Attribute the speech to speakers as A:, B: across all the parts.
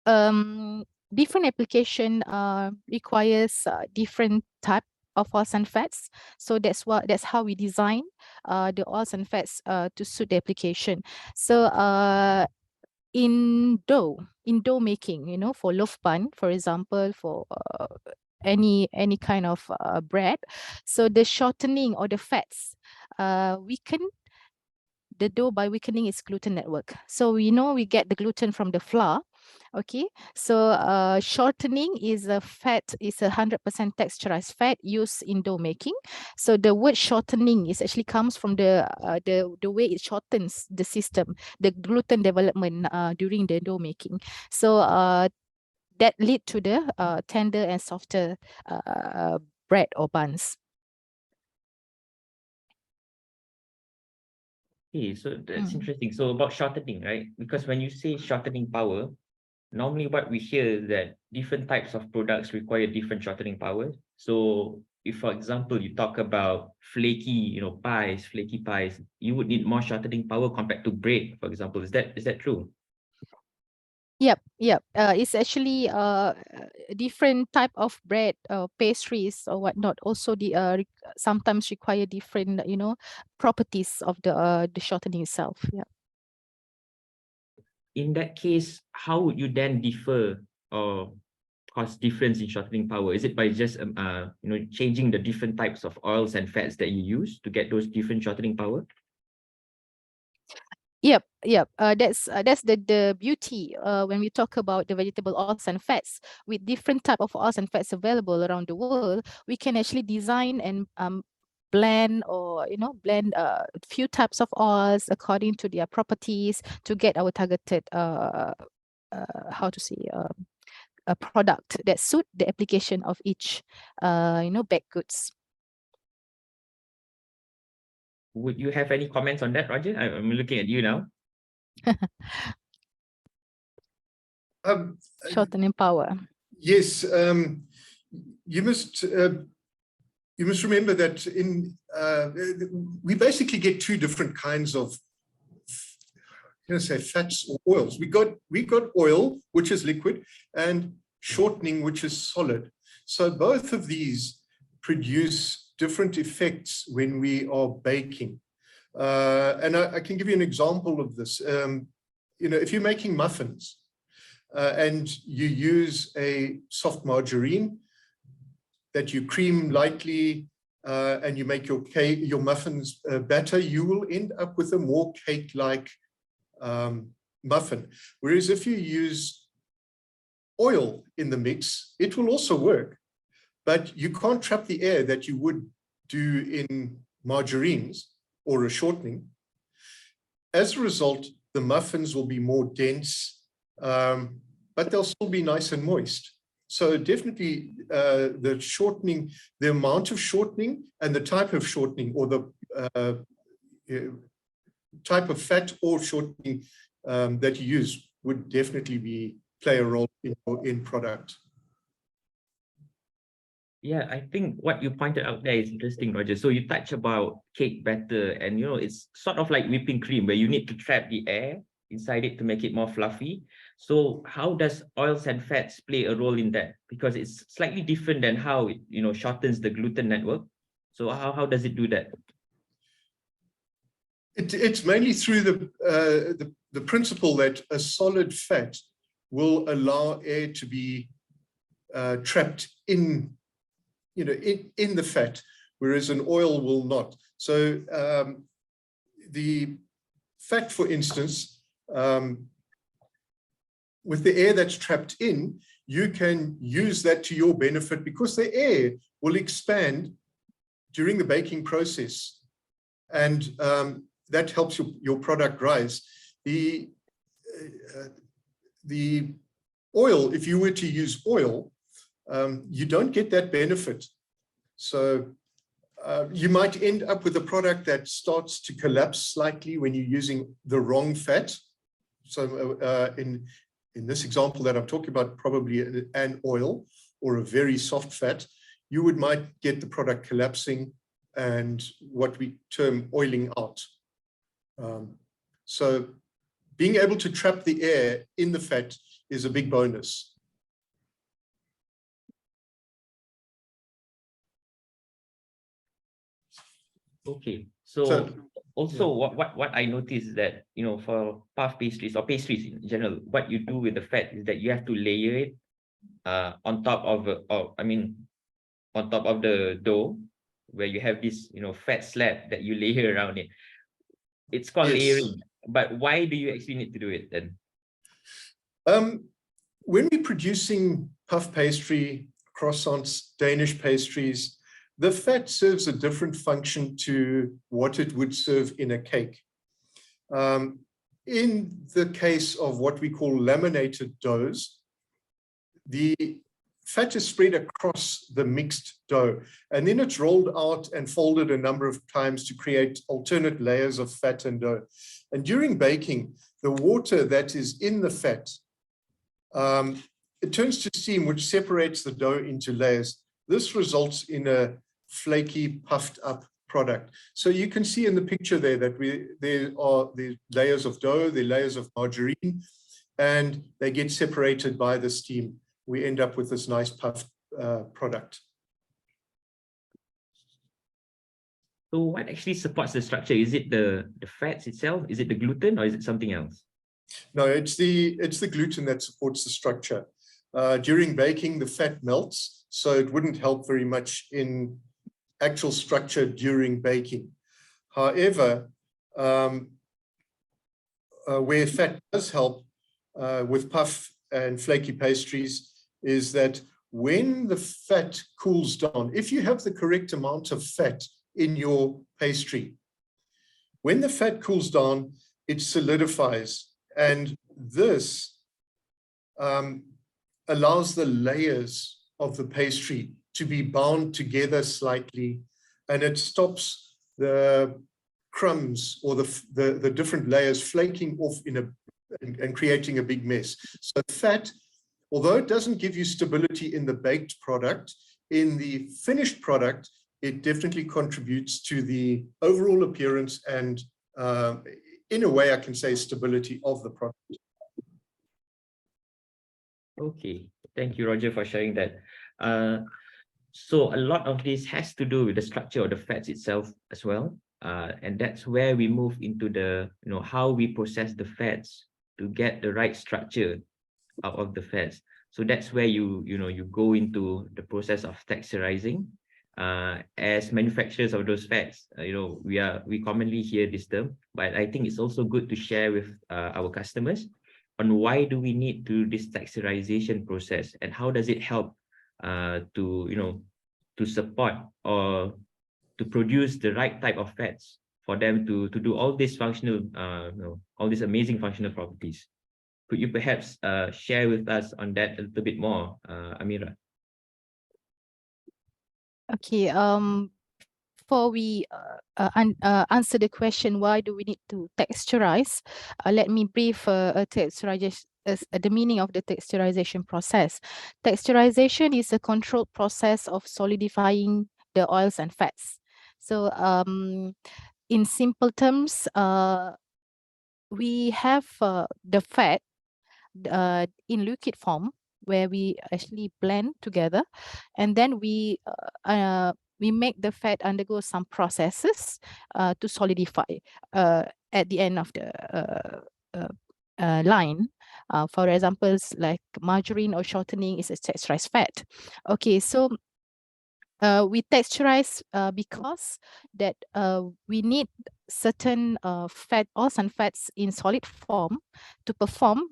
A: different application requires different type of oils and fats. So that's how we design the oils and fats to suit the application. So in dough making, you know, for loaf bun, for example, for any kind of bread, so the shortening or the fats weaken the dough by weakening its gluten network. So we know we get the gluten from the flour. Okay, so shortening is a 100% texturized fat used in dough making. So the word shortening is actually comes from the way it shortens the system, the gluten development during the dough making. So that lead to the tender and softer bread or buns.
B: Okay, so that's interesting. So about shortening, right? Because when you say shortening power, normally what we hear is that different types of products require different shortening power. So if, for example, you talk about flaky pies, you would need more shortening power compared to bread, for example. Is that true?
A: Yep. It's actually a different type of bread, pastries or whatnot. Also, sometimes require different, you know, properties of the shortening itself. Yeah.
B: In that case, how would you then differ or cause difference in shortening power? Is it by just changing the different types of oils and fats that you use to get those different shortening power?
A: Yep. That's the beauty when we talk about the vegetable oils and fats. With different type of oils and fats available around the world, we can actually design and blend a few types of oils according to their properties to get our targeted a product that suit the application of each baked goods.
B: Would you have any comments on that, Roger? I'm looking at you now.
A: Shortening power.
C: Yes, you must remember that we basically get two different kinds of, fats or oils. We got oil, which is liquid, and shortening, which is solid. So both of these produce different effects when we are baking. And I can give you an example of this. If you're making muffins and you use a soft margarine that you cream lightly and you make your muffins batter, you will end up with a more cake-like muffin. Whereas if you use oil in the mix, it will also work, but you can't trap the air that you would do in margarines or a shortening. As a result, the muffins will be more dense, but they'll still be nice and moist. So definitely the shortening, the amount of shortening and the type of shortening, or the type of fat or shortening that you use would definitely play a role in your end product.
B: Yeah, I think what you pointed out there is interesting, Roger. So you touch about cake batter, and it's sort of like whipping cream where you need to trap the air inside it to make it more fluffy. So how does oils and fats play a role in that? Because it's slightly different than how it shortens the gluten network. So how does it do that?
C: It's mainly through the principle that a solid fat will allow air to be trapped in the fat, whereas an oil will not. So the fat, for instance, with the air that's trapped in, you can use that to your benefit because the air will expand during the baking process, and that helps your product rise. The oil, if you were to use oil, you don't get that benefit. So you might end up with a product that starts to collapse slightly when you're using the wrong fat. So in this example that I'm talking about, probably an oil or a very soft fat, you might get the product collapsing and what we term oiling out. So being able to trap the air in the fat is a big bonus.
B: Okay, so also what I noticed is that, you know, for puff pastries or pastries in general, what you do with the fat is that you have to layer it on top of on top of the dough, where you have this, you know, fat slab that you layer around it. It's called layering, but why do you actually need to do it then?
C: When we're producing puff pastry, croissants, Danish pastries, the fat serves a different function to what it would serve in a cake. In the case of what we call laminated doughs, the fat is spread across the mixed dough, and then it's rolled out and folded a number of times to create alternate layers of fat and dough. And during baking, the water that is in the fat, it turns to steam, which separates the dough into layers. This results in a flaky, puffed up product. So you can see in the picture there that there are the layers of dough, the layers of margarine, and they get separated by the steam. We end up with this nice puffed product.
B: So what actually supports the structure? Is it the fats itself? Is it the gluten, or is it something else?
C: No, it's the gluten that supports the structure. During baking, the fat melts, so it wouldn't help very much in actual structure during baking. However, where fat does help with puff and flaky pastries is that when the fat cools down, if you have the correct amount of fat in your pastry, when the fat cools down, it solidifies, and this allows the layers of the pastry to be bound together slightly, and it stops the crumbs or the different layers flaking off and creating a big mess. So fat, although it doesn't give you stability in the baked product, in the finished product, it definitely contributes to the overall appearance and, in a way, I can say stability of the product.
B: Okay, thank you, Roger, for sharing that. So a lot of this has to do with the structure of the fats itself as well. And that's where we move into the, you know, how we process the fats to get the right structure out of the fats. So that's where you go into the process of texturizing. As manufacturers of those fats, we commonly hear this term, but I think it's also good to share with our customers on why do we need to do this texturization process, and how does it help to support or to produce the right type of fats for them to do all these functional, all these amazing functional properties. Could you perhaps share with us on that a little bit more, Amirah?
A: Okay. Before we answer the question, why do we need to texturize? Let me brief texturization. The meaning of the texturization process. Texturization is a controlled process of solidifying the oils and fats. So in simple terms, we have the fat in liquid form, where we actually blend together, and then we make the fat undergo some processes to solidify at the end of the line. For examples, like margarine or shortening is a texturized fat. Okay, so we texturize because that we need certain fat oils and fats in solid form to perform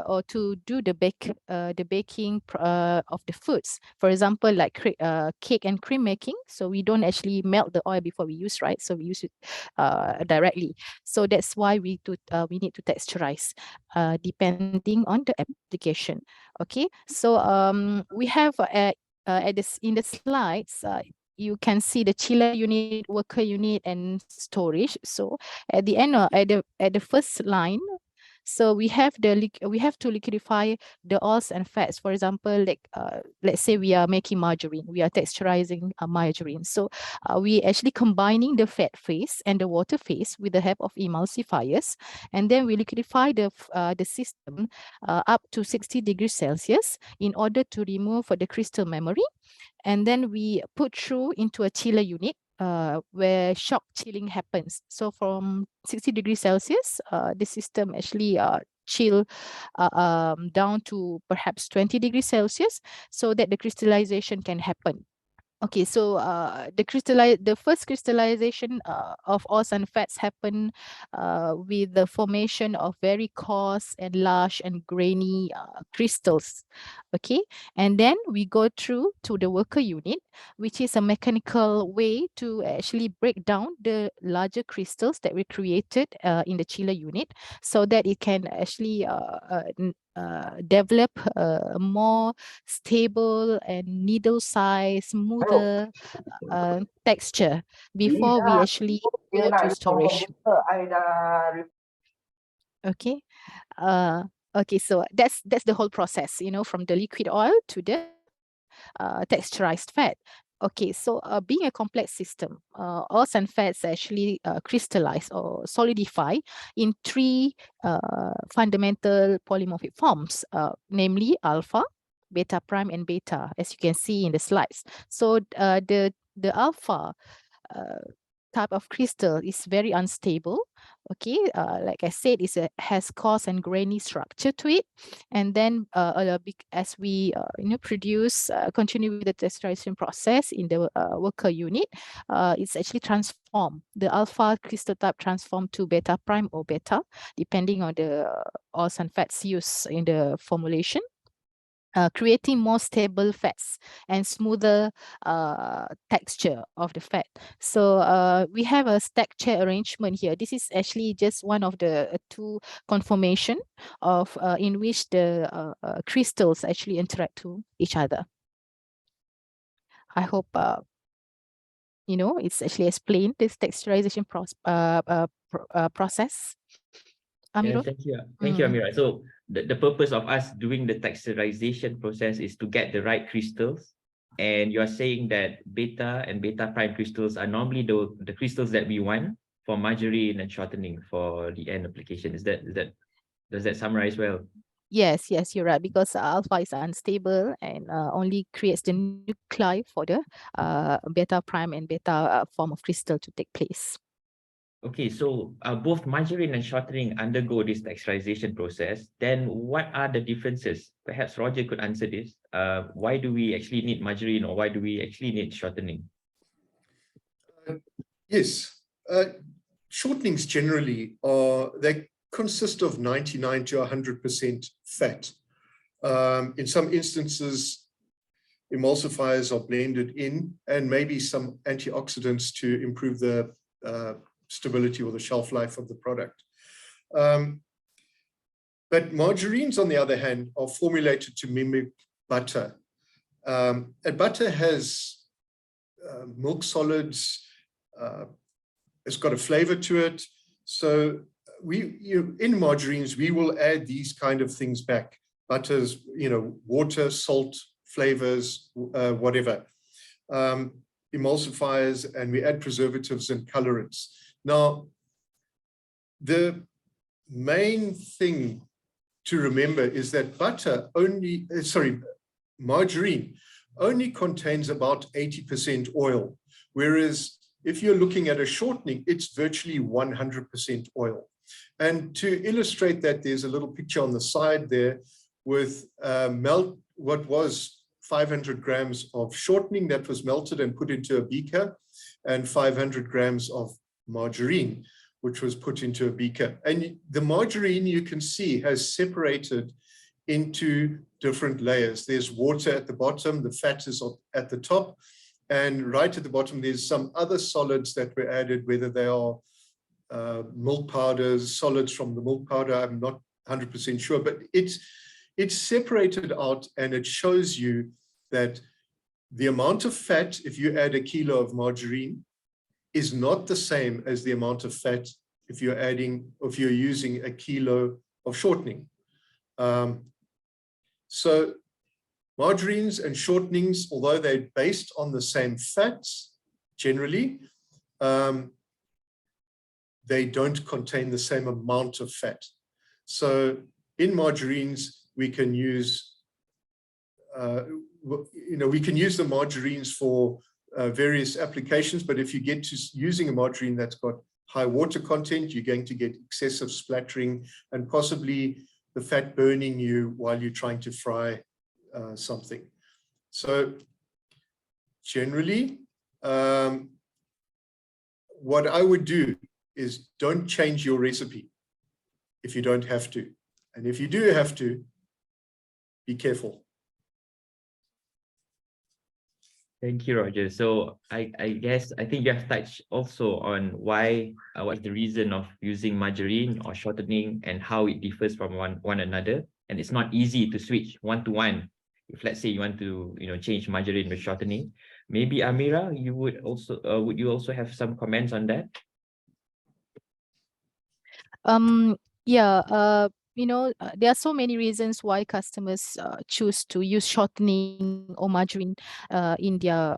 A: or to do the baking of the foods. For example, like cake and cream making. So we don't actually melt the oil before we use, right? So we use it directly. So that's why we need to texturize depending on the application. Okay, so we have in the slides, you can see the chiller unit, worker unit, and storage. So at the end, at the first line, So we have to liquidify the oils and fats. For example, like let's say we are making margarine, we are texturizing margarine. So we actually combining the fat phase and the water phase with the help of emulsifiers, and then we liquidify the system up to 60 degrees Celsius in order to remove the crystal memory, and then we put through into a chiller unit where shock chilling happens. So from 60 degrees Celsius, the system actually chill down to perhaps 20 degrees Celsius so that the crystallization can happen. Okay, so the first crystallization of oils and fats happen with the formation of very coarse and large and grainy crystals. Okay, and then we go through to the worker unit, which is a mechanical way to actually break down the larger crystals that we created in the chiller unit, so that it can actually develop a more stable and needle size, smoother texture before we actually go to storage. Okay. Okay, so that's the whole process, from the liquid oil to the texturized fat. Okay, so being a complex system, oils and fats actually crystallize or solidify in three fundamental polymorphic forms, namely alpha, beta prime, and beta, as you can see in the slides. So the alpha type of crystal is very unstable. Okay, like I said, has coarse and grainy structure to it, and then as we continue with the texturization process in the worker unit, it's actually transformed. The alpha crystal type transformed to beta prime or beta, depending on the oils and fats used in the formulation. Creating more stable fats and smoother texture of the fat. So we have a stack chair arrangement here. This is actually just one of the two conformation of in which the crystals actually interact to each other. I hope it's actually explained this texturization process.
B: Yeah,
A: Amirul?
B: thank you, Amirah. So the purpose of us doing the texturization process is to get the right crystals. And you are saying that beta and beta prime crystals are normally the crystals that we want for margarine and shortening for the end application. Does that summarize well?
A: Yes, you're right, because alpha is unstable and only creates the nuclei for the beta prime and beta form of crystal to take place.
B: Okay, so both margarine and shortening undergo this texturization process. Then what are the differences? Perhaps Roger could answer this. Why do we actually need margarine, or why do we actually need shortening?
C: Yes, shortenings generally they consist of 99 to 100% fat. In some instances, emulsifiers are blended in, and maybe some antioxidants to improve the stability or the shelf life of the product. But margarines, on the other hand, are formulated to mimic butter. And butter has milk solids, it's got a flavor to it. So in margarines, we will add these kind of things back. Butters, water, salt, flavors, whatever. Emulsifiers, and we add preservatives and colorants. Now, the main thing to remember is that margarine only contains about 80% oil, whereas if you're looking at a shortening, it's virtually 100% oil. And to illustrate that, there's a little picture on the side there with what was 500 grams of shortening that was melted and put into a beaker, and 500 grams of margarine, which was put into a beaker. And the margarine, you can see, has separated into different layers. There's water at the bottom, the fat is at the top, and right at the bottom, there's some other solids that were added, whether they are milk powders, solids from the milk powder, I'm not 100% sure, but it's separated out, and it shows you that the amount of fat, if you add a kilo of margarine, is not the same as the amount of fat if you're using a kilo of shortening. So margarines and shortenings, although they're based on the same fats, generally, they don't contain the same amount of fat. So in margarines, we can use, we can use the margarines for various applications, but if you get to using a margarine that's got high water content, you're going to get excessive splattering and possibly the fat burning you while you're trying to fry something. So generally, what I would do is don't change your recipe if you don't have to. And if you do have to, be careful.
B: Thank you, Roger. So I think you have touched also on why, what's the reason of using margarine or shortening and how it differs from one another. And it's not easy to switch one-to-one. If let's say you want to, change margarine with shortening. Maybe Amirah, you would you also have some comments on that?
A: Yeah, there are so many reasons why customers choose to use shortening or margarine in their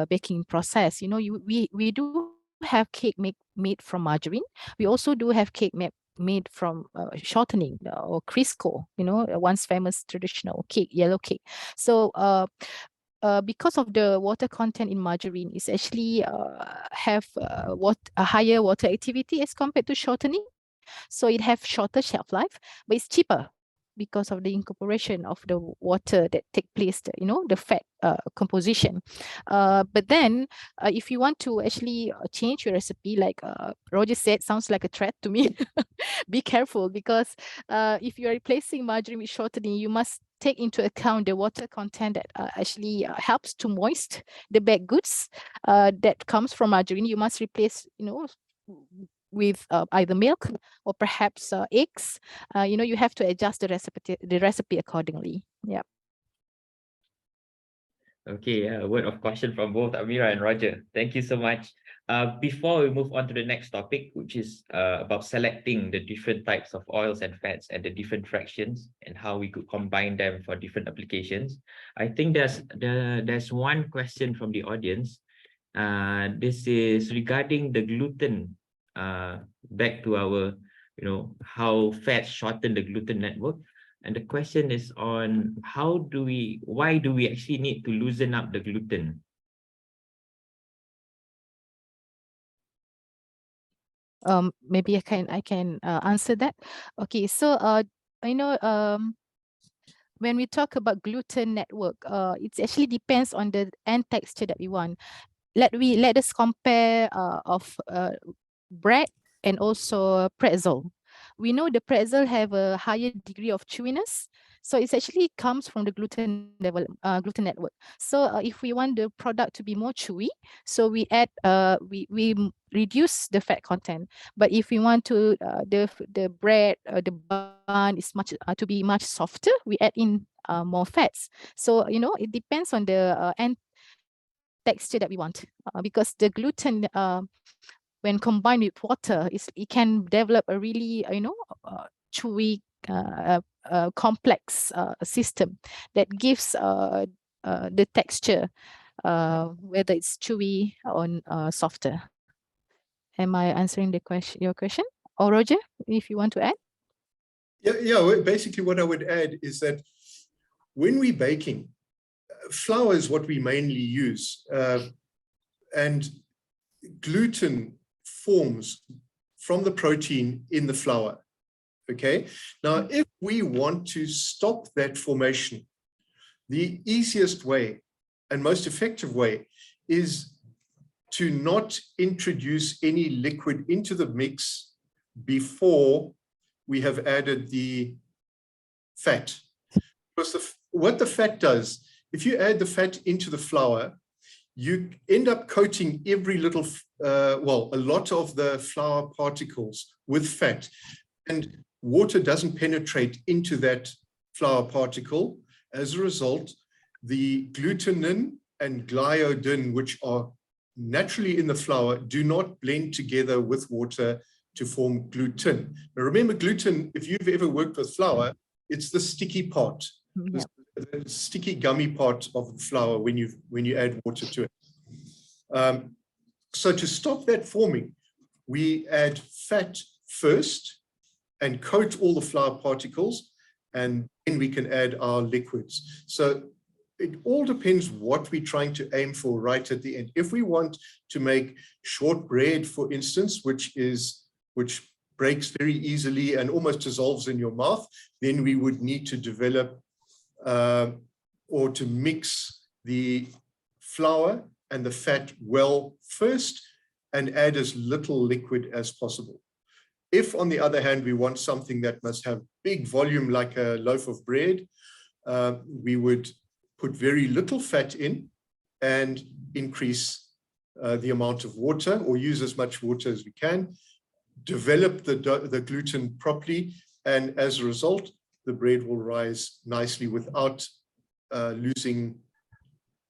A: baking process. We do have cake made from margarine. We also do have cake made from shortening or Crisco, once famous traditional cake, yellow cake. So because of the water content in margarine is actually have a higher water activity as compared to shortening. So it have shorter shelf life, but it's cheaper because of the incorporation of the water that take place, the fat composition. But then if you want to actually change your recipe, like Roger said, sounds like a threat to me. Be careful, because if you are replacing margarine with shortening, you must take into account the water content that actually helps to moist the baked goods that comes from margarine. You must replace, with either milk or perhaps eggs. You have to adjust the recipe accordingly. Yeah.
B: Okay, a word of caution from both Amirah and Roger. Thank you so much. Before we move on to the next topic, which is about selecting the different types of oils and fats and the different fractions and how we could combine them for different applications, I think there's one question from the audience. This is regarding the gluten. Back to our, how fats shorten the gluten network. And the question is on why do we actually need to loosen up the gluten?
A: Maybe I can answer that. Okay, so when we talk about gluten network, it actually depends on the end texture that we want. Let us compare of bread and also pretzel. We know the pretzel have a higher degree of chewiness, so it actually comes from the gluten network. So if we want the product to be more chewy, so we add we reduce the fat content. But if we want to the bread the bun is much to be much softer, we add in more fats. So it depends on the end texture that we want, because the gluten when combined with water, it can develop a really chewy complex system that gives the texture, whether it's chewy or softer. Am I answering your question? Or Roger, if you want to add?
C: Yeah. Basically, what I would add is that when we're baking, flour is what we mainly use, and gluten forms from the protein in the flour. Okay. Now, if we want to stop that formation, the easiest way and most effective way is to not introduce any liquid into the mix before we have added the fat. Because what the fat does, if you add the fat into the flour, you end up coating every little, a lot of the flour particles with fat, and water doesn't penetrate into that flour particle. As a result, the glutenin and gliadin, which are naturally in the flour, do not blend together with water to form gluten. Now remember, gluten, if you've ever worked with flour, it's the sticky part,
A: Yeah.
C: the sticky gummy part of the flour when you add water to it. So to stop that forming, we add fat first and coat all the flour particles, and then we can add our liquids. So it all depends what we're trying to aim for right at the end. If we want to make shortbread, for instance, which breaks very easily and almost dissolves in your mouth, then we would need to develop or to mix the flour and the fat well first and add as little liquid as possible. If, on the other hand, we want something that must have big volume like a loaf of bread, we would put very little fat in and increase the amount of water, or use as much water as we can, develop the gluten properly, and as a result, the bread will rise nicely without losing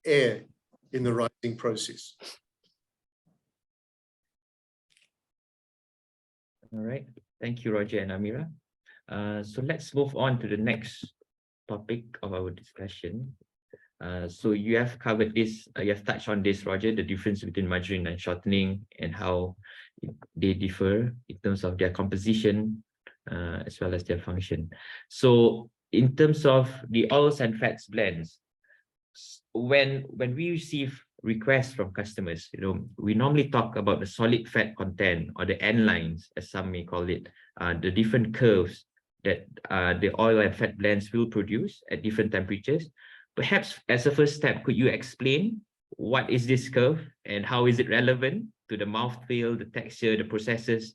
C: air in the rising process.
B: All right. Thank you, Roger and Amirah. So let's move on to the next topic of our discussion. So you have covered this, you have touched on this, Roger, the difference between margarine and shortening and how they differ in terms of their composition as well as their function. So in terms of the oils and fats blends, when we receive requests from customers, we normally talk about the solid fat content, or the N lines, as some may call it, the different curves that the oil and fat blends will produce at different temperatures. Perhaps as a first step, could you explain what is this curve and how is it relevant to the mouthfeel, the texture, the processes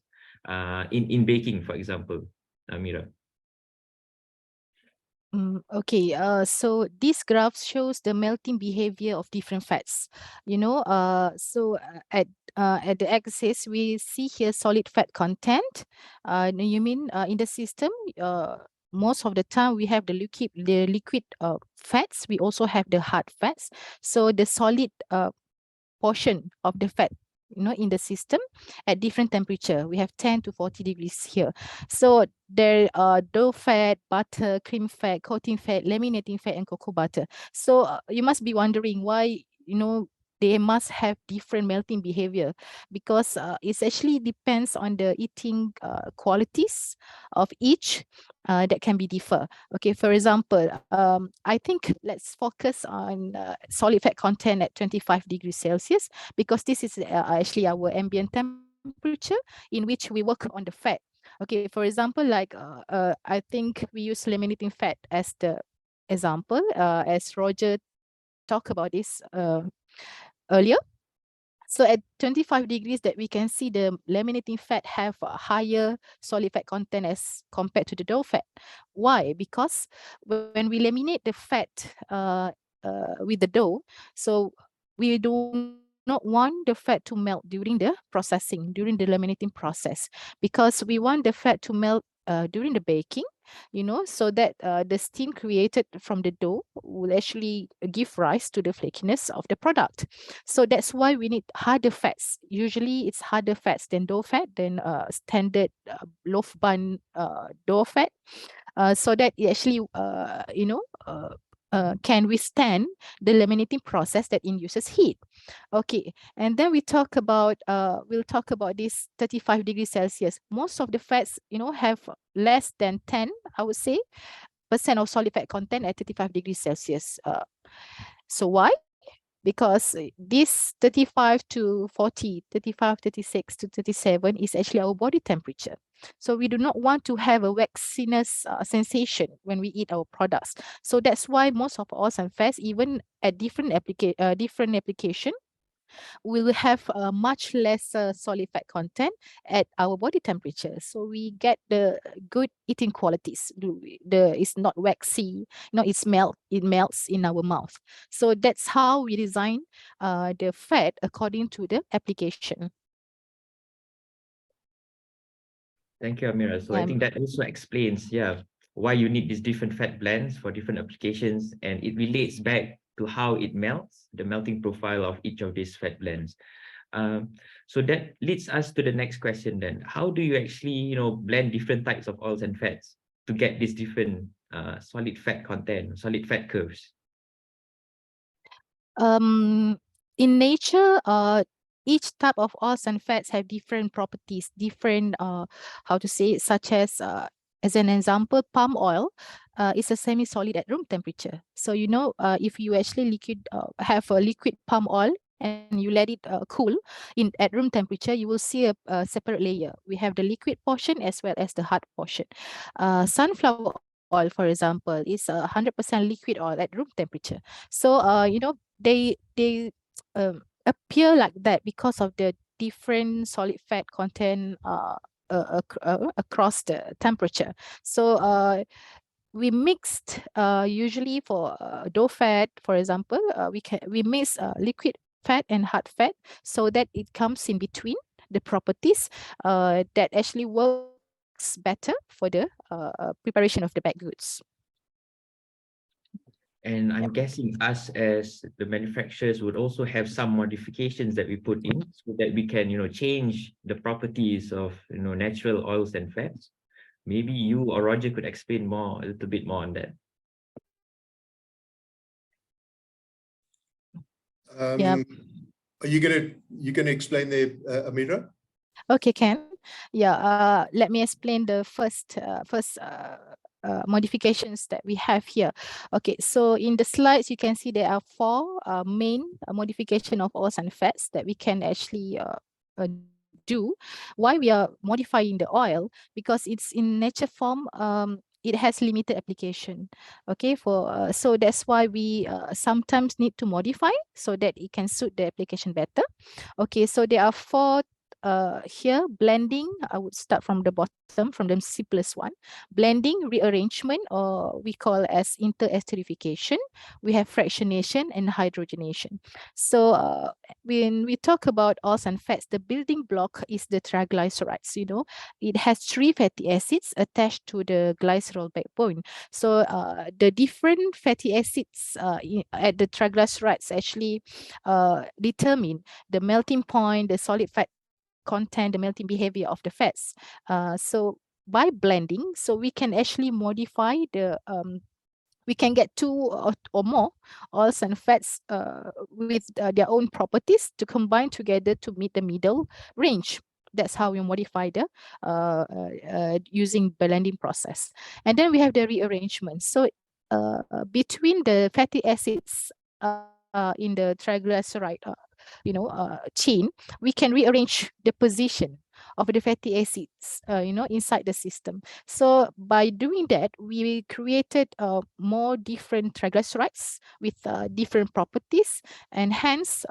B: in baking, for example, Amirah?
A: Okay, so this graph shows the melting behavior of different fats. At the axis, we see here solid fat content. You mean in the system, most of the time we have the liquid fats. We also have the hard fats. So the solid portion of the fat in the system at different temperature. We have 10 to 40 degrees here. So there are dough fat, butter, cream fat, coating fat, laminating fat, and cocoa butter. So you must be wondering why, they must have different melting behavior, because it actually depends on the eating qualities of each that can be differ. Okay, for example, I think let's focus on solid fat content at 25 degrees Celsius, because this is actually our ambient temperature in which we work on the fat. Okay, for example, like I think we use laminating fat as the example, as Roger talked about this earlier. So at 25 degrees that we can see the laminating fat have a higher solid fat content as compared to the dough fat. Why? Because when we laminate the fat with the dough, so we do not want the fat to melt during the processing, during the laminating process, because we want the fat to melt during the baking, so that the steam created from the dough will actually give rise to the flakiness of the product. So that's why we need harder fats. Usually it's harder fats than dough fat, than standard loaf bun dough fat, so that it actually can withstand the laminating process that induces heat. Okay, and then we'll talk about this 35 degrees Celsius. Most of the fats, have less than 10, I would say, % of solid fat content at 35 degrees Celsius. So why? Because this 35 to 40, 35, 36 to 37 is actually our body temperature. So we do not want to have a waxiness sensation when we eat our products. So that's why most of oils and fats, even at different application, will have a much less solid fat content at our body temperature. So we get the good eating qualities. It's not waxy, it melts in our mouth. So that's how we design the fat according to the application.
B: Thank you, Amirah. So I think that also explains, why you need these different fat blends for different applications, and it relates back to how it melts, the melting profile of each of these fat blends. So that leads us to the next question then. How do you actually, blend different types of oils and fats to get these different solid fat content, solid fat curves?
A: In nature, each type of oils and fats have different properties, different, how to say it, such as an example, palm oil is a semi-solid at room temperature. So, if you actually have a liquid palm oil and you let it cool at room temperature, you will see a separate layer. We have the liquid portion as well as the hard portion. Sunflower oil, for example, is 100% liquid oil at room temperature. So, they appear like that because of the different solid fat content across the temperature. So we mixed usually for dough fat, for example, we mix liquid fat and hard fat so that it comes in between the properties that actually works better for the preparation of the baked goods.
B: And I'm guessing us as the manufacturers would also have some modifications that we put in so that we can, change the properties of, natural oils and fats. Maybe you or Roger could explain a little bit more on that.
A: Yeah.
C: Are you gonna explain there, Amirah?
A: Okay, Ken. Yeah, let me explain the first modifications that we have here. Okay, so in the slides, you can see there are four main modification of oils and fats that we can actually do. Why we are modifying the oil? Because it's in nature form, it has limited application. Okay, so that's why we sometimes need to modify so that it can suit the application better. Okay, so there are four here. Blending, I would start from the bottom, from the simplest one. Blending, rearrangement, or we call as interesterification. We have fractionation and hydrogenation. So when we talk about oils and fats, the building block is the triglycerides. It has 3 fatty acids attached to the glycerol backbone. So the different fatty acids at the triglycerides actually determine the melting point, the solid fat content, the melting behavior of the fats. So by blending, so we can actually modify we can get 2 or more oils and fats with their own properties to combine together to meet the middle range. That's how we modify the using blending process. And then we have the rearrangement. So between the fatty acids in the triglyceride chain, we can rearrange the position of the fatty acids inside the system. So by doing that, we created more different triglycerides with different properties, and hence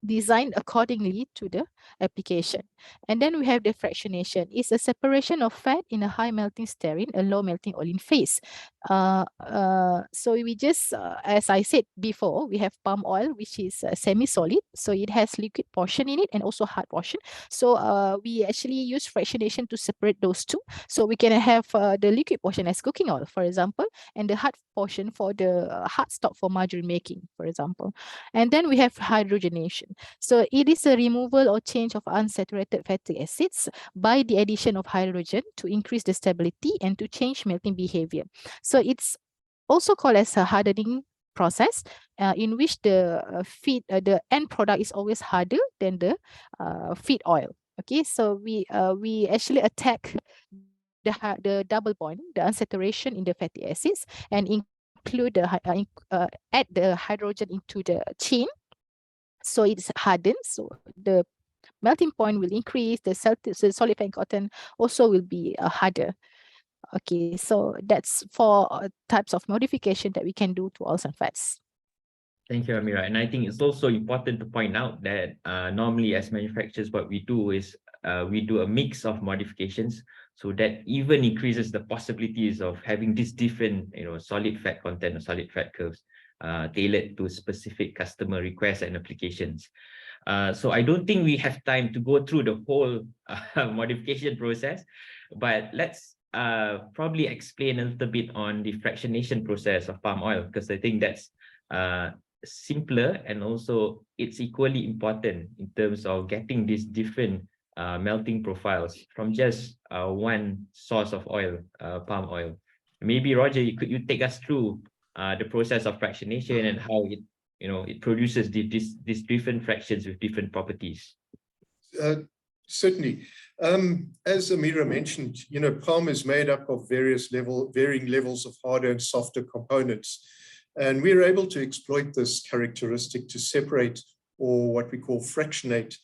A: designed accordingly to the application. And then we have the fractionation. It's a separation of fat in a high melting stearine, a low melting olein phase. So we just, as I said before, we have palm oil, which is semi-solid. So it has liquid portion in it and also hard portion. So we actually use fractionation to separate those two. So we can have the liquid portion as cooking oil, for example, and the hard portion for the hard stock for margarine making, for example. And then we have hydrogenation. So it is a removal or change of unsaturated fatty acids by the addition of hydrogen to increase the stability and to change melting behavior. So it's also called as a hardening process, in which the end product is always harder than the feed oil. Okay, so we actually attack the double bond, the unsaturation in the fatty acids, and include add the hydrogen into the chain. So it's hardened. So the melting point will increase. The solid fat content also will be harder. Okay, so that's 4 types of modification that we can do to oils and fats.
B: Thank you, Amirah. And I think it's also important to point out that normally as manufacturers, what we do is we do a mix of modifications, so that even increases the possibilities of having these different, solid fat content or solid fat curves tailored to specific customer requests and applications. So I don't think we have time to go through the whole modification process, but let's probably explain a little bit on the fractionation process of palm oil, because I think that's simpler, and also it's equally important in terms of getting these different melting profiles from just one source of oil, palm oil. Maybe Roger, could you take us through the process of fractionation and how it, it produces these different fractions with different properties?
C: Certainly. As Amirah mentioned, palm is made up of varying levels of harder and softer components. And we're able to exploit this characteristic to separate, or what we call fractionate,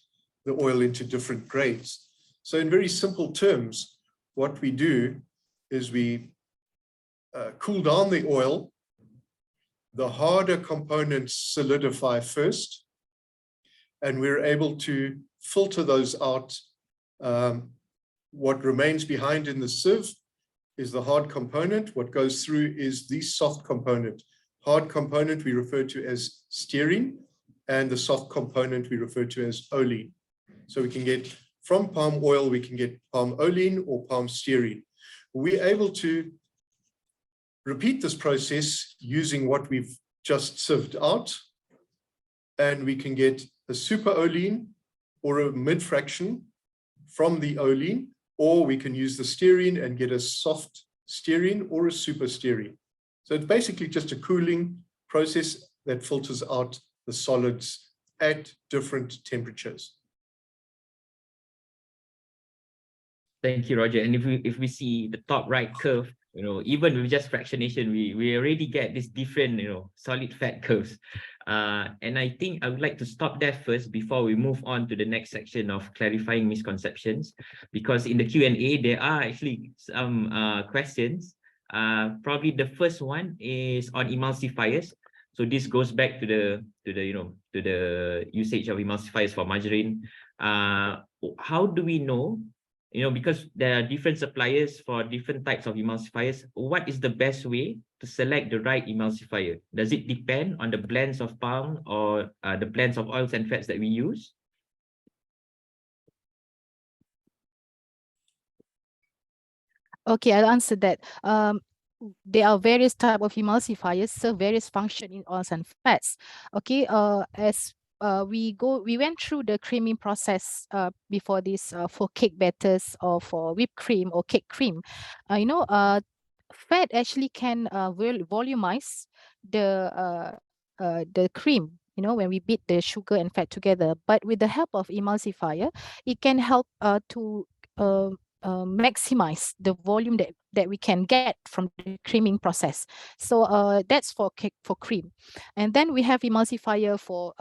C: the oil into different grades. So in very simple terms, what we do is we cool down the oil. The harder components solidify first, and we're able to filter those out. What remains behind in the sieve is the hard component. What goes through is the soft component. Hard component we refer to as stearine, and the soft component we refer to as oleine. So we can get, from palm oil, we can get palm oleine or palm stearine. We're able to repeat this process using what we've just sieved out, and we can get a super oleine or a mid fraction from the oleine, or we can use the stearine and get a soft stearine or a super stearine. So it's basically just a cooling process that filters out the solids at different temperatures.
B: Thank you, Roger. And if we see the top right curve, even with just fractionation, we already get these different, solid fat curves. And I think I would like to stop there first before we move on to the next section of clarifying misconceptions, because in the Q&A, there are actually some questions. Probably the first one is on emulsifiers. So this goes back to the usage of emulsifiers for margarine. How do we know? Because there are different suppliers for different types of emulsifiers, what is the best way to select the right emulsifier? Does it depend on the blends of palm or the blends of oils and fats that we use?
A: Okay, I'll answer that. There are various types of emulsifiers serve various functions in oils and fats. Okay, as we went through the creaming process before this for cake batters or for whipped cream or cake cream. Fat actually can volumize the cream, when we beat the sugar and fat together. But with the help of emulsifier, it can help to maximize the volume that we can get from the creaming process. So that's for cake, for cream. And then we have emulsifier for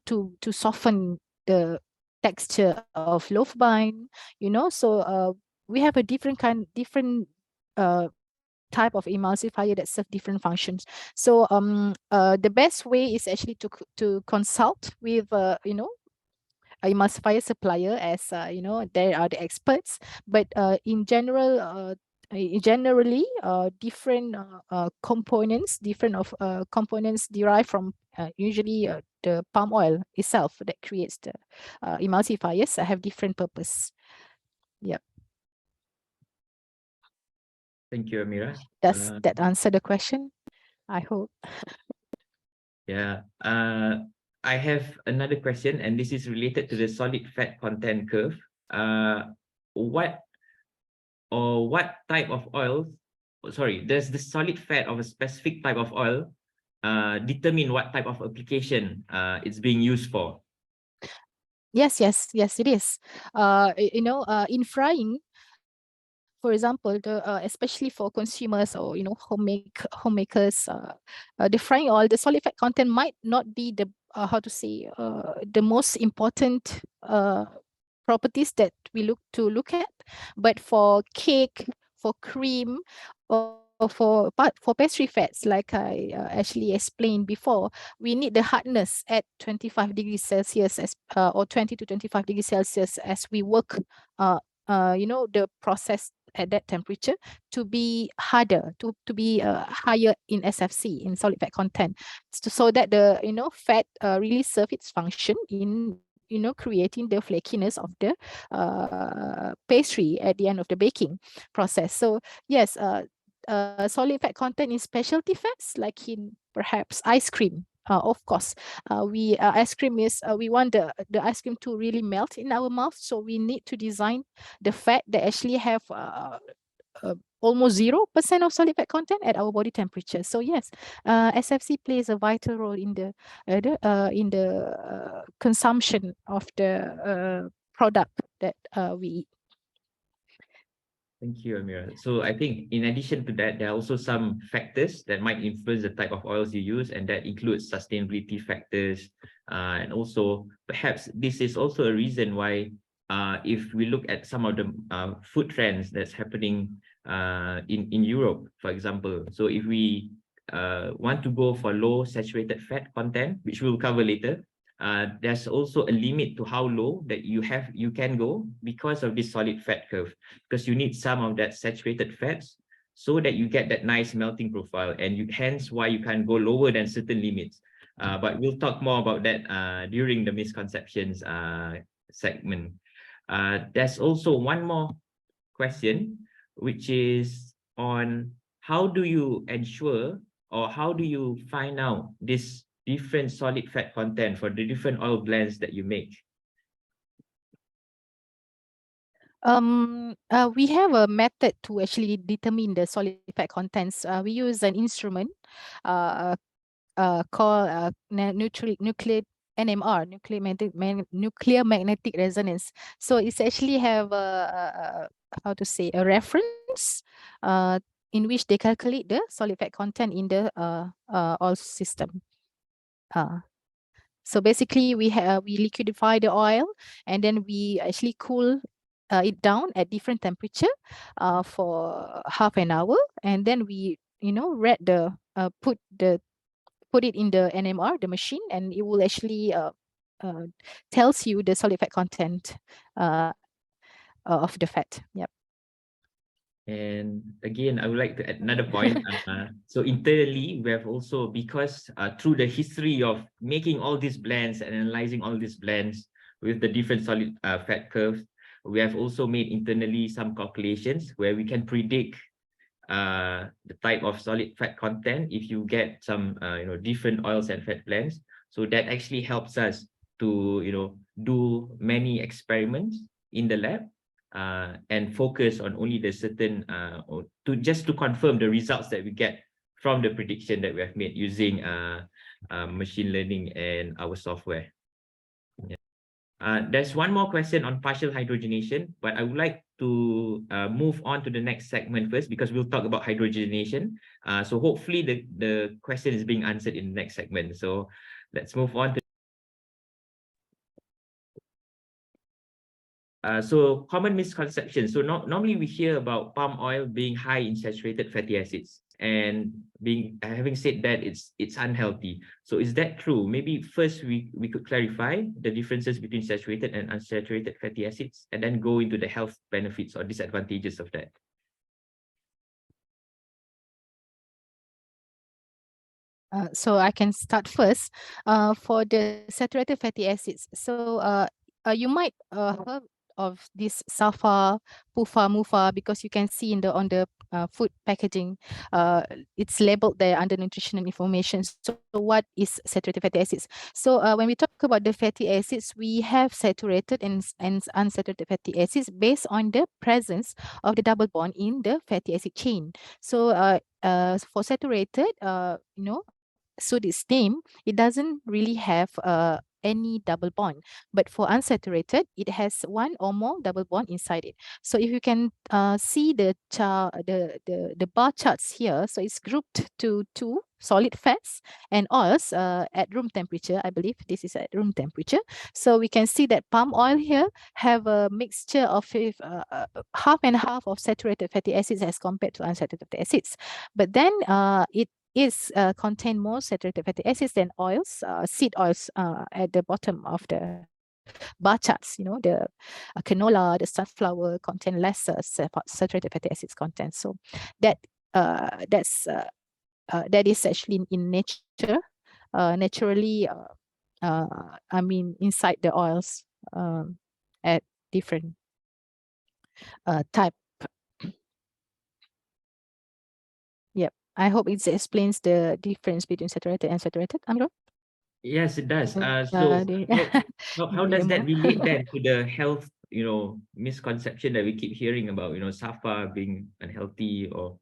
A: to soften the texture of loaf bun. So we have a different type of emulsifier that serve different functions. So the best way is actually to consult with emulsifier supplier, as they are the experts. But generally different components derived from usually the palm oil itself that creates the emulsifiers have different purpose. Yeah.
B: Thank you, Amirah.
A: Does that answer the question? I hope.
B: Yeah. I have another question, and this is related to the solid fat content curve. What type of oils, does the solid fat of a specific type of oil determine what type of application it's being used for?
A: Yes, it is. In frying, for example, especially for consumers or homemakers, the frying oil, the solid fat content might not be the the most important properties that we look at, but for cake, for cream, or for pastry fats, like I actually explained before, we need the hardness at 25 degrees Celsius or 20 to 25 degrees Celsius as we work the process at that temperature to be harder, to be higher in SFC, in solid fat content, so that the fat really serve its function in creating the flakiness of the pastry at the end of the baking process. So yes, solid fat content in specialty fats, like in perhaps ice cream, of course, we ice cream is we want the ice cream to really melt in our mouth, so we need to design the fat that actually have almost 0% of solid fat content at our body temperature. So yes, SFC plays a vital role in the consumption of the product that we eat.
B: Thank you, Amirah. So I think in addition to that, there are also some factors that might influence the type of oils you use, and that includes sustainability factors. And also, perhaps this is also a reason why, if we look at some of the food trends that's happening in Europe, for example. So if we want to go for low saturated fat content, which we'll cover later, there's also a limit to how low that you can go because of this solid fat curve, because you need some of that saturated fats so that you get that nice melting profile, and hence why you can go lower than certain limits. But we'll talk more about that during the misconceptions segment. There's also one more question, which is on how do you ensure, or how do you find out this different solid fat content for the different oil blends that you make?
A: We have a method to actually determine the solid fat contents. We use an instrument called nuclear NMR, nuclear magnetic resonance. So it's actually have how to say, a reference in which they calculate the solid fat content in the oil system. So basically, we liquidify the oil, and then we actually cool it down at different temperature for half an hour, and then we read the put it in the NMR, the machine, and it will actually tells you the solid fat content of the fat. Yep.
B: And again, I would like to add another point. So internally, we have also, because through the history of making all these blends and analyzing all these blends with the different solid fat curves, we have also made internally some calculations where we can predict the type of solid fat content if you get some different oils and fat blends. So that actually helps us to do many experiments in the lab and focus on only the certain to confirm the results that we get from the prediction that we have made using machine learning and our software. There's one more question on partial hydrogenation, but I would like to move on to the next segment first, because we'll talk about hydrogenation. So hopefully the question is being answered in the next segment. So let's move on to so common misconceptions. So normally we hear about palm oil being high in saturated fatty acids, and having said that, it's unhealthy. So is that true? Maybe first we could clarify the differences between saturated and unsaturated fatty acids, and then go into the health benefits or disadvantages of that.
A: So I can start first for the saturated fatty acids. So you might heard of this SAFA, PUFA, MUFA, because you can see on the food packaging, it's labeled there under nutritional information. So what is saturated fatty acids? So when we talk about the fatty acids, we have saturated and unsaturated fatty acids based on the presence of the double bond in the fatty acid chain. So for saturated, so this name, it doesn't really have any double bond, but for unsaturated, it has one or more double bond inside it. So if you can see the bar charts here, so it's grouped to two solid fats and oils at room temperature. I believe this is at room temperature. So we can see that palm oil here have a mixture of half and half of saturated fatty acids as compared to unsaturated fatty acids. But then it contain more saturated fatty acids than oils, seed oils at the bottom of the bar charts. The canola, the sunflower contain lesser saturated fatty acids content. So that is actually in nature, naturally. I mean, inside the oils at different type. Yep. I hope it explains the difference between saturated and unsaturated, Amirah.
B: Yes, it does.
A: Yeah,
B: So
A: they,
B: how
A: they
B: does that
A: more.
B: relate then to the health, misconception that we keep hearing about, SAFA being unhealthy, or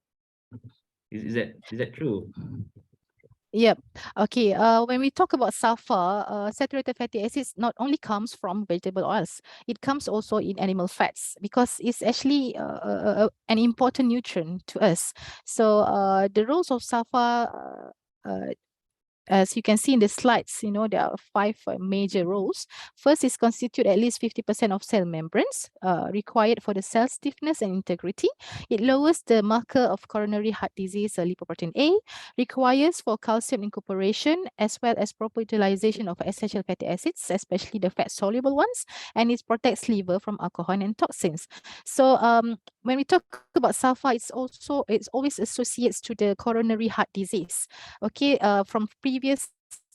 B: is that true?
A: Yep. Okay. When we talk about sulfur, saturated fatty acids not only comes from vegetable oils, it comes also in animal fats because it's actually an important nutrient to us. So the roles of sulfur, as you can see in the slides, there are 5 major roles. First is constitute at least 50% of cell membranes required for the cell stiffness and integrity. It lowers the marker of coronary heart disease, lipoprotein A, requires for calcium incorporation as well as proper utilization of essential fatty acids, especially the fat-soluble ones, and it protects liver from alcohol and toxins. So when we talk about sulfur, it's always associates to the coronary heart disease. Okay, from previous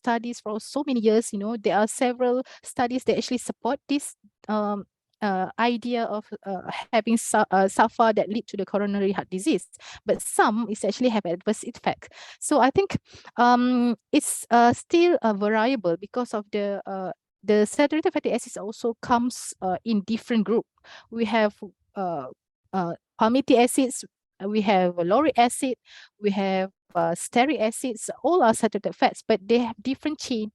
A: studies for so many years, there are several studies that actually support this idea of having sulfur that lead to the coronary heart disease, but some is actually have adverse effect. So I think it's still a variable because of the saturated fatty acids also comes in different group. We have palmitic acids, we have lauric acid, we have stearic acids, all are saturated fats, but they have different chain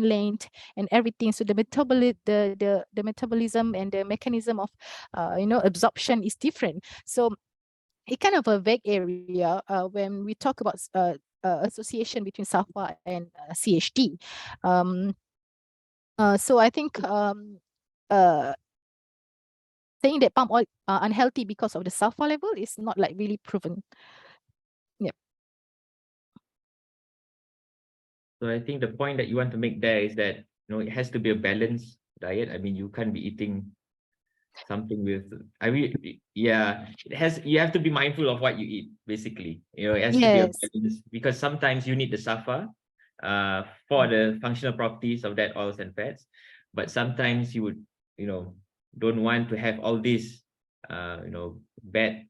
A: length and everything. So the metabolism and the mechanism of absorption is different. So it kind of a vague area when we talk about association between sulfur and CHD. So I think uh, saying that palm oil are unhealthy because of the sulfur level is not like really proven. Yep.
B: So I think the point that you want to make there is that, it has to be a balanced diet. I mean, you can't be eating something with, yeah, you have to be mindful of what you eat, basically. It has to be a
A: Yes.
B: balance, because sometimes you need the sulfur for the functional properties of that oils and fats, but sometimes you would, don't want to have all these bad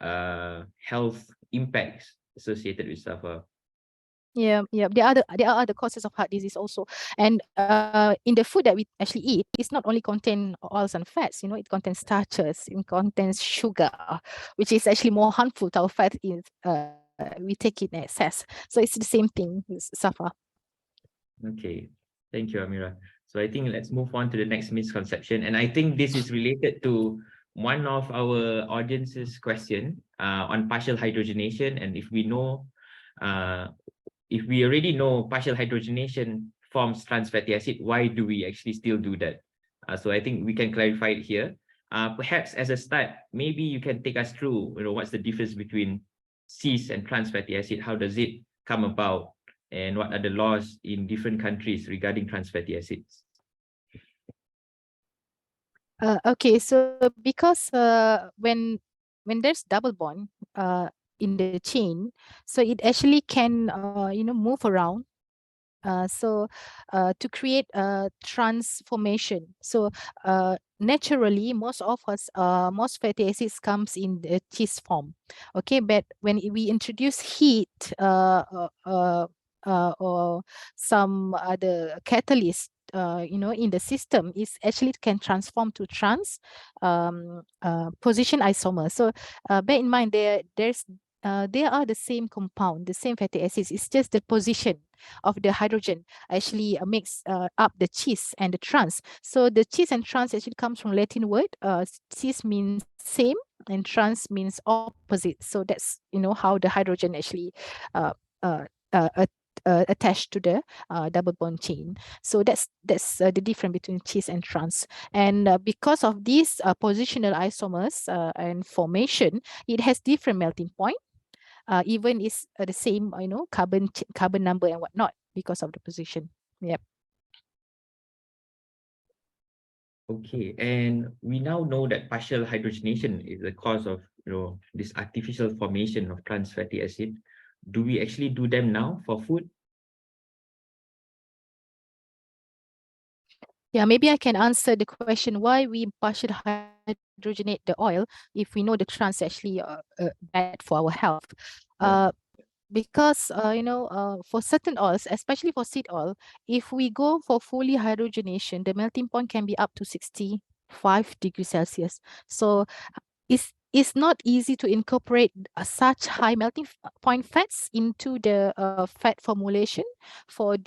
B: health impacts associated with sulfur.
A: Yeah. There are other causes of heart disease also. And in the food that we actually eat, it's not only contain oils and fats, it contains starches, it contains sugar, which is actually more harmful to our fat is we take it in excess. So it's the same thing with sulfur.
B: Okay, thank you, Amirah. So I think let's move on to the next misconception. And I think this is related to one of our audience's question on partial hydrogenation. And if we already know partial hydrogenation forms trans fatty acid, why do we actually still do that? So I think we can clarify it here. Perhaps as a start, maybe you can take us through, what's the difference between cis and trans fatty acid? How does it come about? And what are the laws in different countries regarding trans fatty acids?
A: Okay, so because when there's double bond in the chain, so it actually can move around. So to create a transformation. So naturally, most fatty acids comes in the cis form. Okay, but when we introduce heat or some other catalyst, in the system, is actually can transform to trans position isomer. So bear in mind they are the same compound, the same fatty acids. It's just the position of the hydrogen actually makes up the cis and the trans. So the cis and trans actually comes from Latin word. Cis means same and trans means opposite. So that's how the hydrogen actually uh, uh, uh, attached to the double bond chain. So that's the difference between cis and trans. And because of these positional isomers and formation, it has different melting point. Even is the same, carbon number and whatnot because of the position. Yep.
B: Okay, and we now know that partial hydrogenation is the cause of this artificial formation of trans fatty acid. Do we actually do them now for food?
A: Yeah, maybe I can answer the question why we partially hydrogenate the oil if we know the trans actually bad for our health.
B: Yeah.
A: because for certain oils, especially for seed oil, if we go for fully hydrogenation, the melting point can be up to 65 degrees Celsius. So it's not easy to incorporate such high melting point fats into the fat formulation for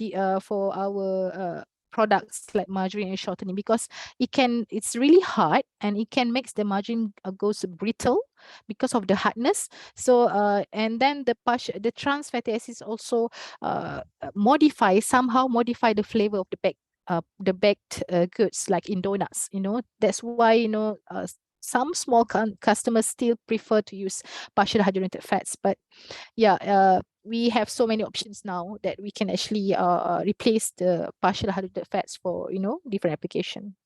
A: our products like margarine and shortening, because it's really hard, and it can make the margarine goes brittle because of the hardness. So and then the trans fatty acids also somehow modify the flavor of the baked goods, like in donuts. That's why some small customers still prefer to use partial hydrogenated fats. But yeah, we have so many options now that we can actually replace the partial hydrogenated fats for different application.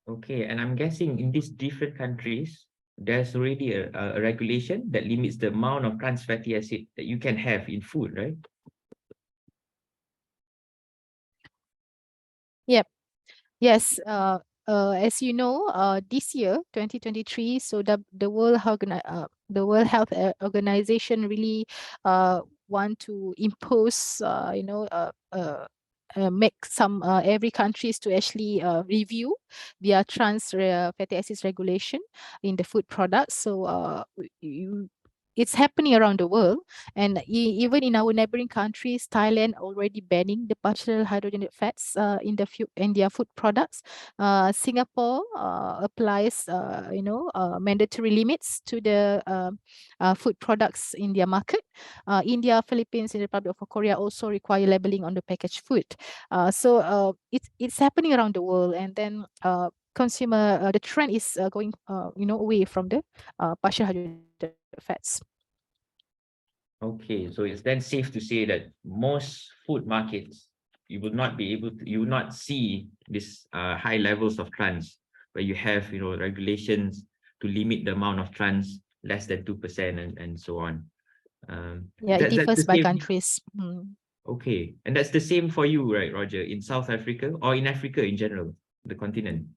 B: Okay, and I'm guessing in these different countries, there's already a regulation that limits the amount of trans fatty acid that you can have in food, right?
A: Yep. Yes. As you know, this year, 2023, so the World Health Organization really want to impose, make some every countries to actually review their trans fatty acids regulation in the food products. So it's happening around the world, and even in our neighboring countries, Thailand already banning the partial hydrogenated fats in their food products. Singapore applies mandatory limits to the food products in their market. India, Philippines, and the Republic of Korea also require labeling on the packaged food. So it's happening around the world, and then the trend is going away from the partial hydrogenated fats.
B: Okay, so it's then safe to say that most food markets, you will not see this high levels of trans, where you have regulations to limit the amount of trans less than 2% and so on.
A: Yeah, it
B: That's
A: differs
B: the
A: by
B: same.
A: countries.
B: Okay, and that's the same for you, right, Roger, in South Africa or in Africa in general, the continent?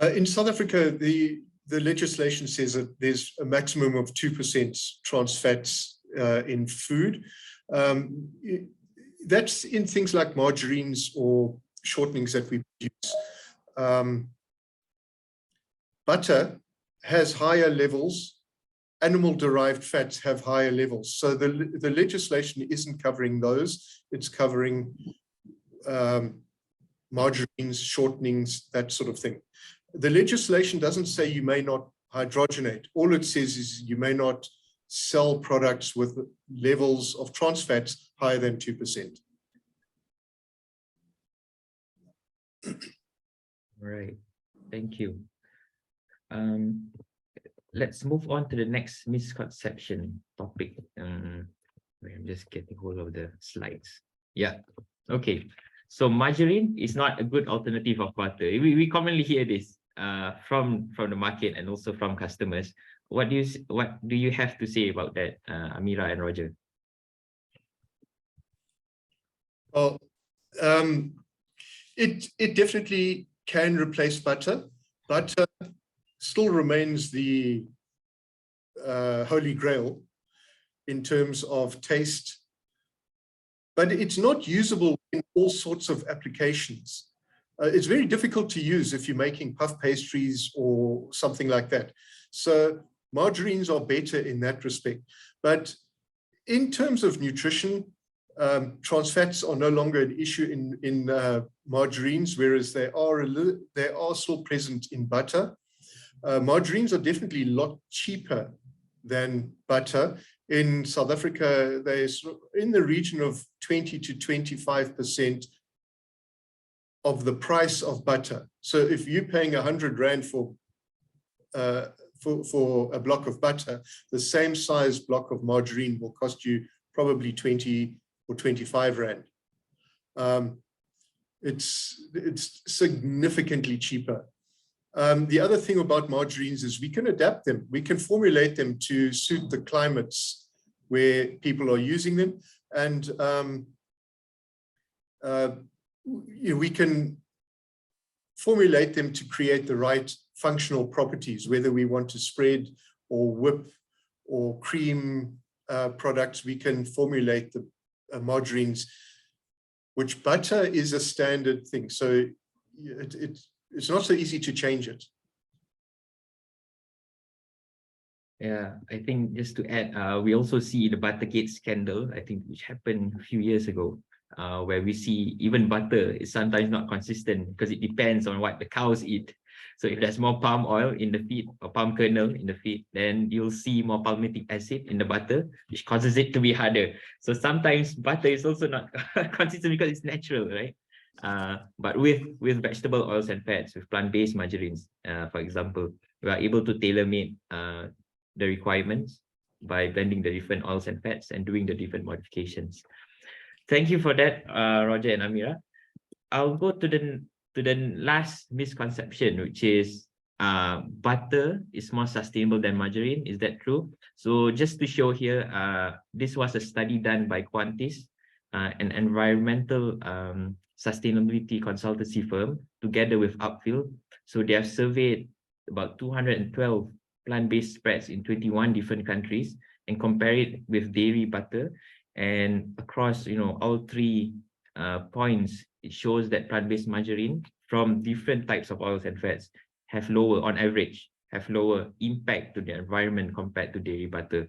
C: In South Africa, the legislation says that there's a maximum of 2% trans fats in food. That's in things like margarines or shortenings that we produce. Butter has higher levels. Animal-derived fats have higher levels. So the legislation isn't covering those. It's covering margarines, shortenings, that sort of thing. The legislation doesn't say you may not hydrogenate. All it says is you may not sell products with levels of trans fats higher than 2%.
B: Right. Thank you. Let's move on to the next misconception topic. I'm just getting hold of the slides. Yeah. Okay. So margarine is not a good alternative of butter. We commonly hear this from the market and also from customers. What do you have to say about that, Amirah and Roger?
C: Well, it definitely can replace butter. Butter still remains the holy grail in terms of taste, but it's not usable in all sorts of applications. It's very difficult to use if you're making puff pastries or something like that. So margarines are better in that respect. But in terms of nutrition, trans fats are no longer an issue in margarines, whereas they are still present in butter. Margarines are definitely a lot cheaper than butter. In South Africa, they're in the region of 20 to 25% of the price of butter. So if you're paying 100 Rand for a block of butter, the same size block of margarine will cost you probably 20 or 25 Rand. It's significantly cheaper. The other thing about margarines is we can adapt them. We can formulate them to suit the climates where people are using them. And we can formulate them to create the right functional properties, whether we want to spread or whip or cream products, we can formulate the margarines, which butter is a standard thing. So it's not so easy to change it.
B: Yeah, I think just to add, we also see the Buttergate scandal, I think, which happened a few years ago, where we see even butter is sometimes not consistent because it depends on what the cows eat. So if there's more palm oil in the feed or palm kernel in the feed, then you'll see more palmitic acid in the butter, which causes it to be harder. So sometimes butter is also not consistent because it's natural, right? But with vegetable oils and fats, with plant-based margarines, for example, we are able to tailor-make the requirements by blending the different oils and fats and doing the different modifications. Thank you for that, Roger and Amirah. I'll go to the last misconception, which is butter is more sustainable than margarine. Is that true? So just to show here, this was a study done by Quantis, an environmental sustainability consultancy firm, together with Upfield. So they have surveyed about 212 plant-based spreads in 21 different countries and compare it with dairy butter. And across, all three points, it shows that plant-based margarine from different types of oils and fats on average, have lower impact to the environment compared to dairy butter.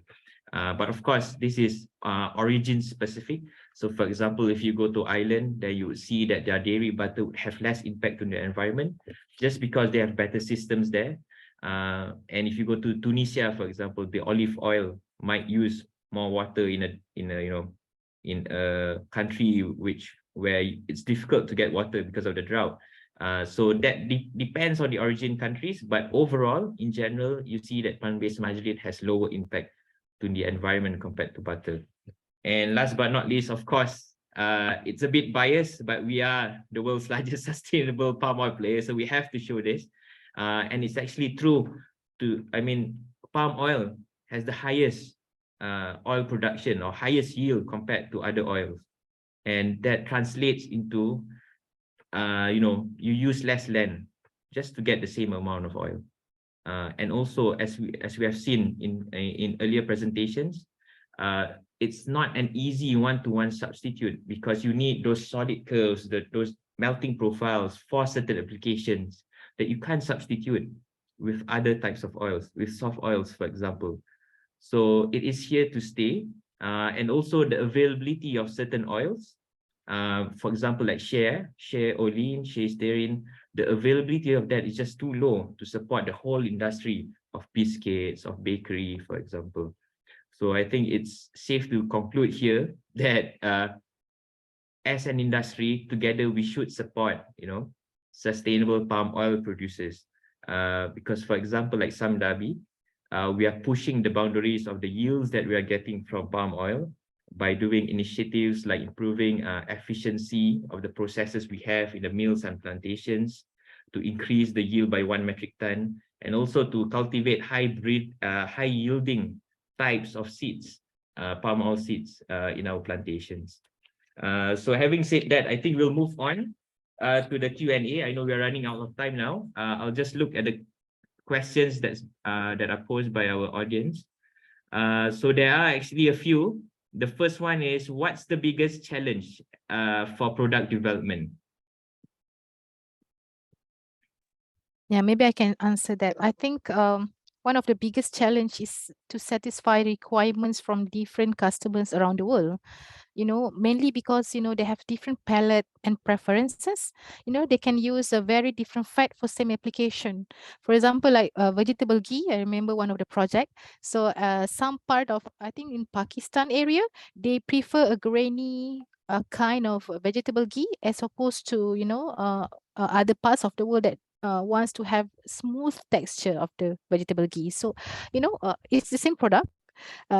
B: But of course, this is origin specific. So for example, if you go to Ireland, then you would see that their dairy butter would have less impact on the environment just because they have better systems there. And if you go to Tunisia, for example, the olive oil might use more water in a country where it's difficult to get water because of the drought. So that depends on the origin countries, but overall, in general, you see that plant-based margarine has lower impact to the environment compared to butter. And last but not least, of course, it's a bit biased, but we are the world's largest sustainable palm oil player, so we have to show this. And it's actually true palm oil has the highest oil production or highest yield compared to other oils. And that translates into, you use less land just to get the same amount of oil. And also, as we have seen in earlier presentations, it's not an easy one-to-one substitute because you need those solid curves, those melting profiles for certain applications that you can't substitute with other types of oils, with soft oils, for example. So it is here to stay. And also the availability of certain oils, for example, like shea olein, shea stearin, the availability of that is just too low to support the whole industry of biscuits, of bakery, for example. So I think it's safe to conclude here that as an industry, together we should support, sustainable palm oil producers. Because, for example, like some Darby, we are pushing the boundaries of the yields that we are getting from palm oil by doing initiatives like improving efficiency of the processes we have in the mills and plantations to increase the yield by 1 metric ton, and also to cultivate high yielding types of seeds, palm oil seeds in our plantations. So having said that, I think we'll move on to the Q&A. I know we're running out of time now. I'll just look at the questions that are posed by our audience. So there are actually a few. The first one is, what's the biggest challenge for product development?
A: Yeah, maybe I can answer that. I think one of the biggest challenge is to satisfy requirements from different customers around the world. Mainly because, they have different palate and preferences. They can use a very different fat for same application. For example, like vegetable ghee, I remember one of the project. So some part of, I think in Pakistan area, they prefer a grainy kind of vegetable ghee as opposed to, other parts of the world that wants to have smooth texture of the vegetable ghee. So, it's the same product.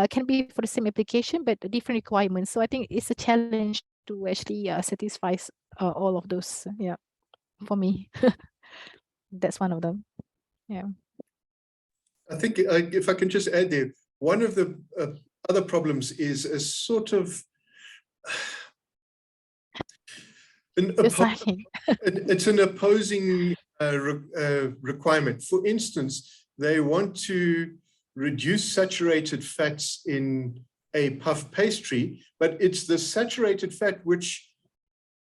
A: Can be for the same application, but different requirements. So I think it's a challenge to actually satisfy all of those. Yeah, for me, that's one of them. Yeah.
C: I think if I can just add there, one of the other problems is a sort of it's an opposing requirement. For instance, they want to reduce saturated fats in a puff pastry, but it's the saturated fat which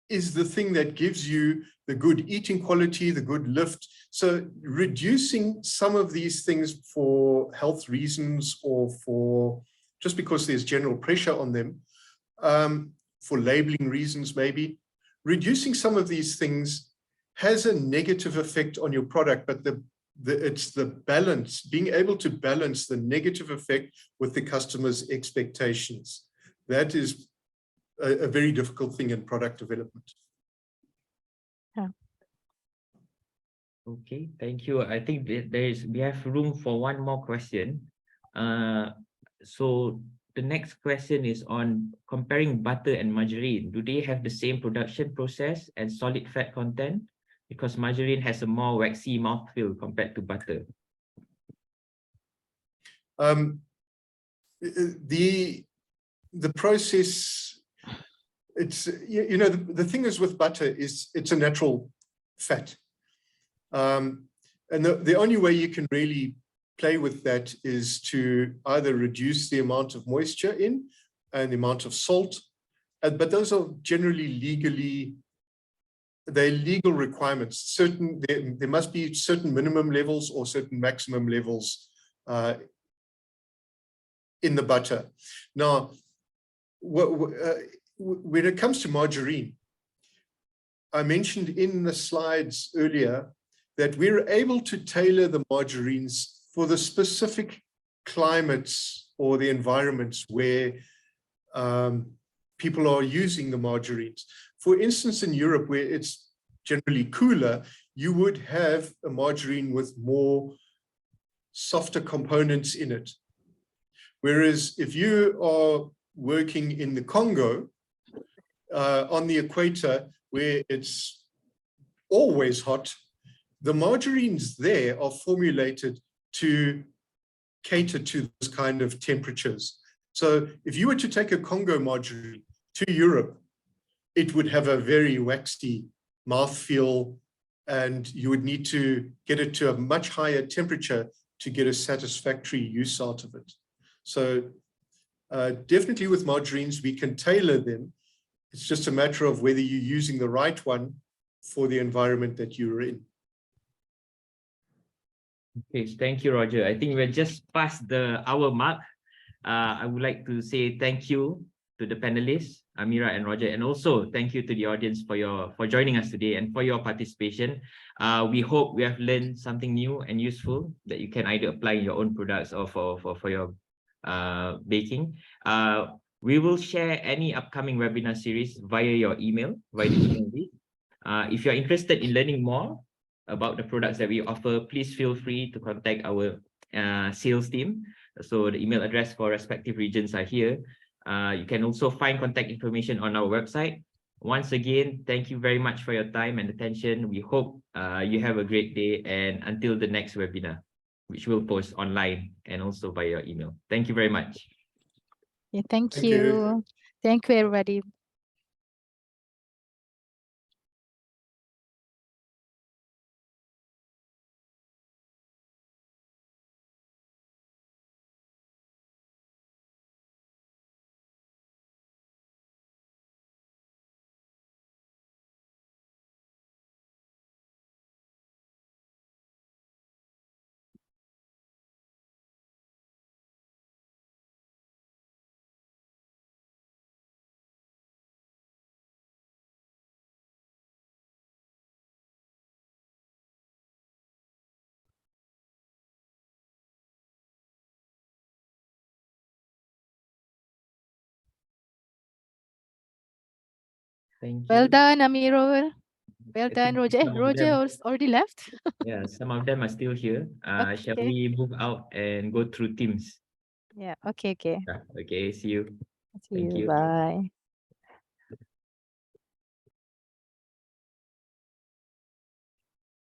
C: is the thing that gives you the good eating quality, the good lift. So reducing some of these things for health reasons or for just because there's general pressure on them, for labeling reasons maybe, reducing some of these things has a negative effect on your product, but it's the balance, being able to balance the negative effect with the customer's expectations. That is a very difficult thing in product development.
A: Yeah.
B: Okay, thank you. I think we have room for one more question. So the next question is on comparing butter and margarine. Do they have the same production process and solid fat content? Because margarine has a more waxy mouthfeel compared to butter.
C: The process, it's, you know, the thing is with butter is it's a natural fat. And the only way you can really play with that is to either reduce the amount of moisture in and the amount of salt, but those are generally they're legal requirements. There must be certain minimum levels or certain maximum levels in the butter. Now, when it comes to margarine, I mentioned in the slides earlier that we're able to tailor the margarines for the specific climates or the environments where people are using the margarines. For instance, in Europe, where it's generally cooler, you would have a margarine with more softer components in it. Whereas if you are working in the Congo, on the equator, where it's always hot, the margarines there are formulated to cater to this kind of temperatures. So if you were to take a Congo margarine to Europe, it would have a very waxy mouthfeel, and you would need to get it to a much higher temperature to get a satisfactory use out of it. So definitely with margarines, we can tailor them. It's just a matter of whether you're using the right one for the environment that you're in.
B: Okay, thank you, Roger. I think we're just past the hour mark. I would like to say thank you to the panelists, Amirah and Roger, and also thank you to the audience for joining us today and for your participation. We hope we have learned something new and useful that you can either apply in your own products or for your baking. We will share any upcoming webinar series via your email, via the email list. If you're interested in learning more about the products that we offer, please feel free to contact our sales team. So the email address for respective regions are here. You can also find contact information on our website. Once again, thank you very much for your time and attention. We hope you have a great day, and until the next webinar, which we'll post online and also via your email. Thank you very much.
A: Yeah, thank
C: Thank you.
A: you. Thank you, everybody.
B: Thank
A: Well
B: you.
A: done, Amirah. Well
B: I
A: done,
B: think
A: Roger.
B: some of
A: Roger
B: them,
A: already left.
B: yeah, some of them are still here. Shall
A: Okay.
B: we move out and go through teams?
A: Yeah, okay.
B: Yeah, okay, see you.
A: See
B: Thank
A: you.
B: you.
A: Bye.